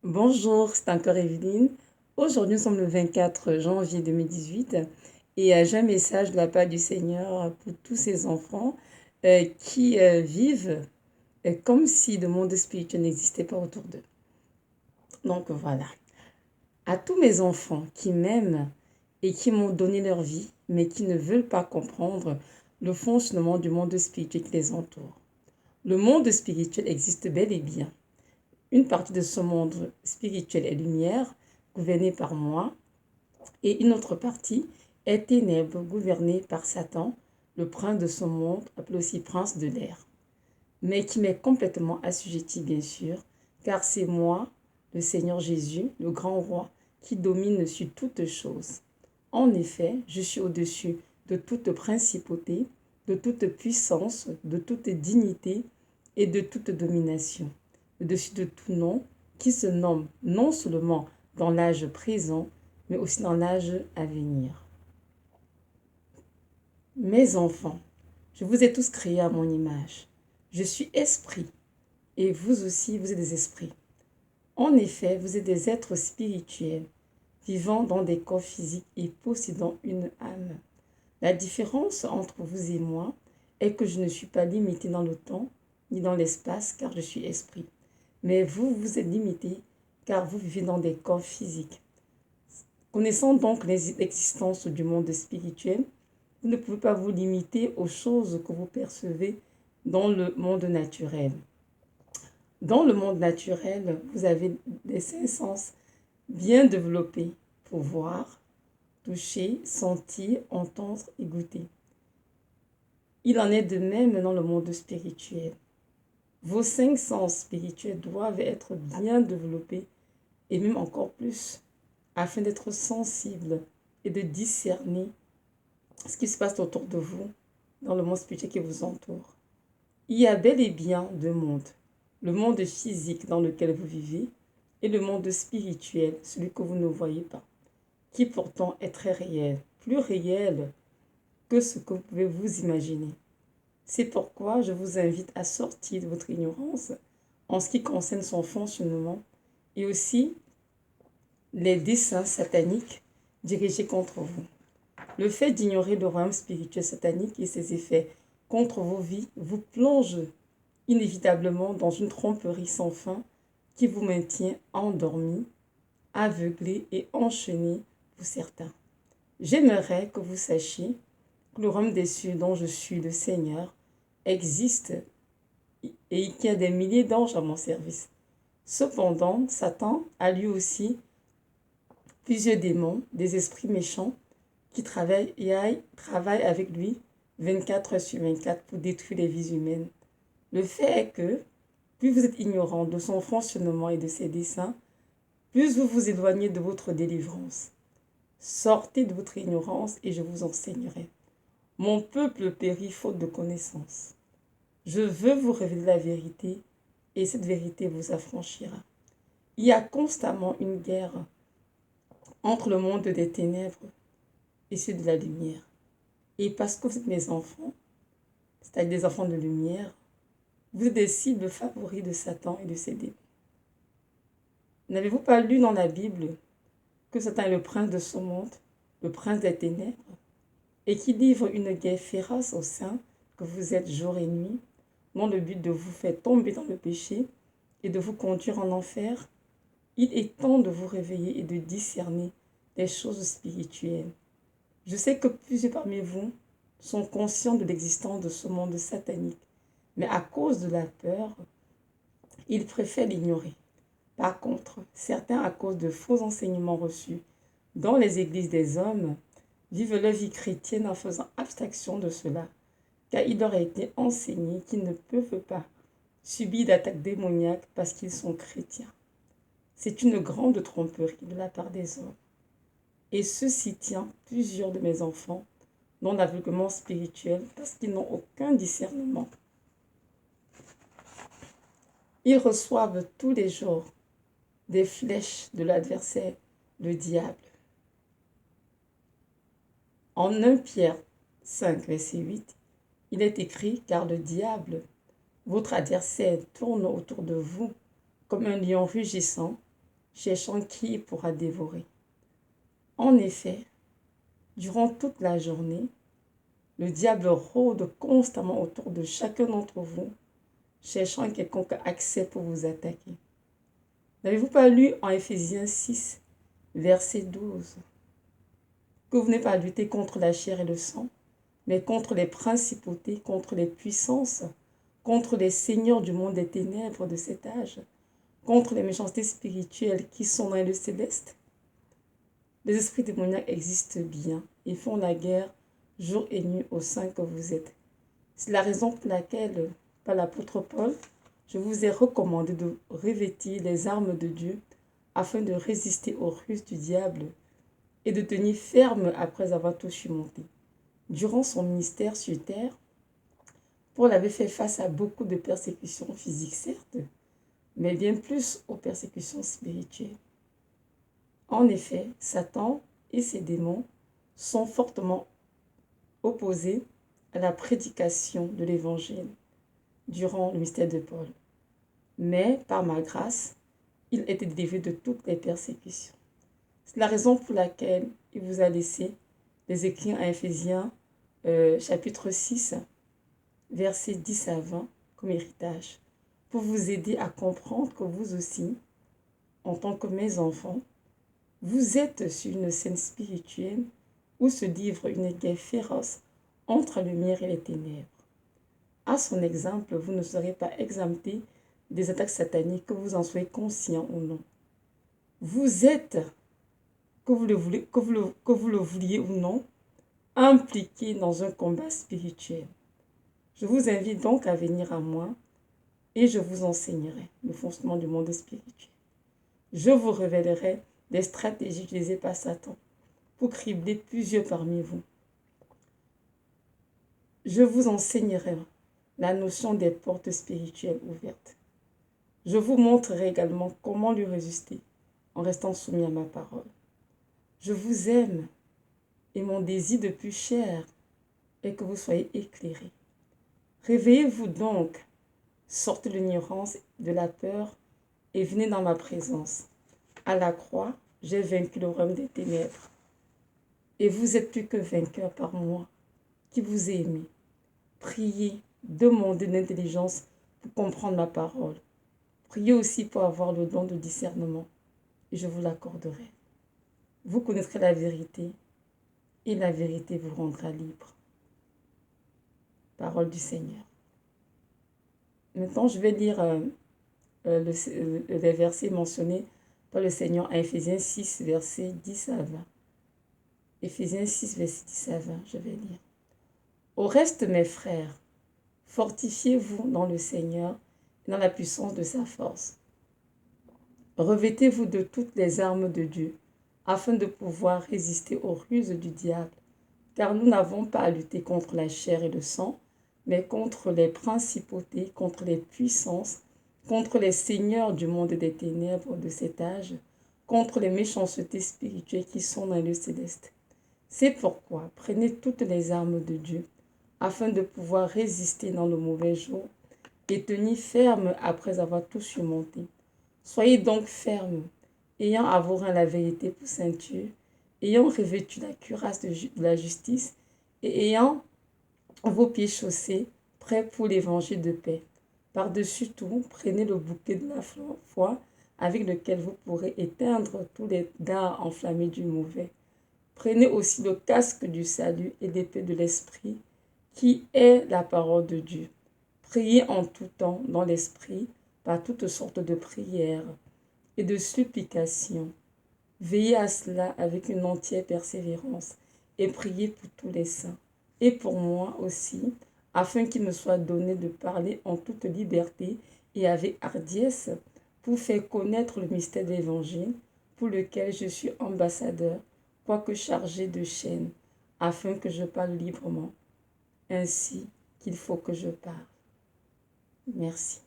Bonjour, c'est encore Evelyne. Aujourd'hui, nous sommes le 24 janvier 2018 et j'ai un message de la part du Seigneur pour tous ces enfants qui vivent comme si le monde spirituel n'existait pas autour d'eux. Donc voilà. À tous mes enfants qui m'aiment et qui m'ont donné leur vie, mais qui ne veulent pas comprendre le fonctionnement du monde spirituel qui les entoure. Le monde spirituel existe bel et bien. Une partie de ce monde spirituel est lumière, gouvernée par moi, et une autre partie est ténèbres, gouvernée par Satan, le prince de ce monde, appelé aussi prince de l'air, mais qui m'est complètement assujetti, bien sûr, car c'est moi, le Seigneur Jésus, le grand roi, qui domine sur toutes choses. En effet, je suis au-dessus de toute principauté, de toute puissance, de toute dignité et de toute domination, au-dessus de tout nom qui se nomme non seulement dans l'âge présent, mais aussi dans l'âge à venir. Mes enfants, je vous ai tous créés à mon image. Je suis esprit et vous aussi, vous êtes des esprits. En effet, vous êtes des êtres spirituels, vivant dans des corps physiques et possédant une âme. La différence entre vous et moi est que je ne suis pas limité dans le temps ni dans l'espace car je suis esprit. Mais vous, vous êtes limité car vous vivez dans des corps physiques. Connaissant donc l'existence du monde spirituel, vous ne pouvez pas vous limiter aux choses que vous percevez dans le monde naturel. Dans le monde naturel, vous avez des cinq sens bien développés pour voir, toucher, sentir, entendre et goûter. Il en est de même dans le monde spirituel. Vos cinq sens spirituels doivent être bien développés et même encore plus afin d'être sensibles et de discerner ce qui se passe autour de vous dans le monde spirituel qui vous entoure. Il y a bel et bien deux mondes. Le monde physique dans lequel vous vivez et le monde spirituel, celui que vous ne voyez pas, qui pourtant est très réel, plus réel que ce que vous pouvez vous imaginer. C'est pourquoi je vous invite à sortir de votre ignorance en ce qui concerne son fonctionnement et aussi les desseins sataniques dirigés contre vous. Le fait d'ignorer le royaume spirituel satanique et ses effets contre vos vies vous plonge inévitablement dans une tromperie sans fin qui vous maintient endormi, aveuglé et enchaîné pour certains. J'aimerais que vous sachiez que le royaume des cieux dont je suis le Seigneur existe et qu'il y a des milliers d'anges à mon service. Cependant, Satan a lui aussi plusieurs démons, des esprits méchants qui travaillent avec lui 24 heures sur 24 pour détruire les vies humaines. Le fait est que, plus vous êtes ignorant de son fonctionnement et de ses desseins, plus vous vous éloignez de votre délivrance. Sortez de votre ignorance et je vous enseignerai. Mon peuple périt faute de connaissance. Je veux vous révéler la vérité et cette vérité vous affranchira. Il y a constamment une guerre entre le monde des ténèbres et celui de la lumière. Et parce que vous êtes mes enfants, c'est-à-dire des enfants de lumière, vous êtes des cibles favoris de Satan et de ses démons. N'avez-vous pas lu dans la Bible que Satan est le prince de ce monde, le prince des ténèbres, et qui livre une guerre féroce aux saints que vous êtes jour et nuit, dans le but de vous faire tomber dans le péché et de vous conduire en enfer? Il est temps de vous réveiller et de discerner les choses spirituelles. Je sais que plusieurs parmi vous sont conscients de l'existence de ce monde satanique, mais à cause de la peur, ils préfèrent l'ignorer. Par contre, certains, à cause de faux enseignements reçus dans les églises des hommes, vivent leur vie chrétienne en faisant abstraction de cela, car il leur a été enseigné qu'ils ne peuvent pas subir d'attaques démoniaques parce qu'ils sont chrétiens. C'est une grande tromperie de la part des hommes. Et ceci tient plusieurs de mes enfants dans l'aveuglement spirituel parce qu'ils n'ont aucun discernement. Ils reçoivent tous les jours des flèches de l'adversaire, le diable. En 1 Pierre 5, verset 8, il est écrit « Car le diable, votre adversaire, tourne autour de vous comme un lion rugissant cherchant qui il pourra dévorer. En effet, durant toute la journée, le diable rôde constamment autour de chacun d'entre vous, cherchant un quelconque accès pour vous attaquer. N'avez-vous pas lu en Éphésiens 6, verset 12, que vous n'avez pas à lutter contre la chair et le sang, mais contre les principautés, contre les puissances, contre les seigneurs du monde des ténèbres de cet âge, contre les méchancetés spirituelles qui sont dans le céleste? Les esprits démoniaques existent bien et font la guerre jour et nuit au sein que vous êtes. C'est la raison pour laquelle, par l'apôtre Paul, je vous ai recommandé de revêtir les armes de Dieu afin de résister aux ruses du diable et de tenir ferme après avoir tout surmonté. Durant son ministère sur terre, Paul avait fait face à beaucoup de persécutions physiques, certes, mais bien plus aux persécutions spirituelles. En effet, Satan et ses démons sont fortement opposés à la prédication de l'Évangile durant le mystère de Paul. Mais, par ma grâce, il était délivré de toutes les persécutions. C'est la raison pour laquelle il vous a laissé les écrits à Éphésiens chapitre 6, versets 10 à 20 comme héritage, pour vous aider à comprendre que vous aussi, en tant que mes enfants, vous êtes sur une scène spirituelle où se livre une guerre féroce entre la lumière et les ténèbres. À son exemple, vous ne serez pas exemptés des attaques sataniques, que vous en soyez conscient ou non. Vous êtes, que vous le vouliez ou non, impliqué dans un combat spirituel. Je vous invite donc à venir à moi et je vous enseignerai le fonctionnement du monde spirituel. Je vous révélerai les stratégies utilisées par Satan pour cribler plusieurs parmi vous. Je vous enseignerai la notion des portes spirituelles ouvertes. Je vous montrerai également comment lui résister en restant soumis à ma parole. Je vous aime et mon désir de plus cher est que vous soyez éclairés. Réveillez-vous donc, sortez de l'ignorance, de la peur et venez dans ma présence. À la croix, j'ai vaincu le royaume des ténèbres. Et vous êtes plus que vainqueurs par moi, qui vous ai aimé. Priez, demandez l'intelligence pour comprendre ma parole. Priez aussi pour avoir le don de discernement, et je vous l'accorderai. Vous connaîtrez la vérité, et la vérité vous rendra libre. Parole du Seigneur. Maintenant, je vais lire les versets mentionnés par le Seigneur à Éphésiens 6, versets 10 à 20. Éphésiens 6, versets 10 à 20, je vais lire. Au reste, mes frères, fortifiez-vous dans le Seigneur et dans la puissance de sa force. Revêtez-vous de toutes les armes de Dieu, afin de pouvoir résister aux ruses du diable, car nous n'avons pas à lutter contre la chair et le sang, mais contre les principautés, contre les puissances, contre les seigneurs du monde des ténèbres de cet âge, contre les méchancetés spirituelles qui sont dans le céleste. C'est pourquoi prenez toutes les armes de Dieu, afin de pouvoir résister dans le mauvais jour et tenir ferme après avoir tout surmonté. Soyez donc fermes, ayant à vos reins la vérité pour ceinture, ayant revêtu la cuirasse de la justice et ayant vos pieds chaussés, prêts pour l'évangile de paix. Par-dessus tout, prenez le bouquet de la foi avec lequel vous pourrez éteindre tous les dards enflammés du mauvais. Prenez aussi le casque du salut et l'épée de l'esprit, qui est la parole de Dieu. Priez en tout temps dans l'esprit, par toutes sortes de prières et de supplications. Veillez à cela avec une entière persévérance et priez pour tous les saints et pour moi aussi, afin qu'il me soit donné de parler en toute liberté et avec hardiesse pour faire connaître le mystère de l'Évangile, pour lequel je suis ambassadeur, quoique chargé de chaînes, afin que je parle librement, ainsi qu'il faut que je parle. Merci.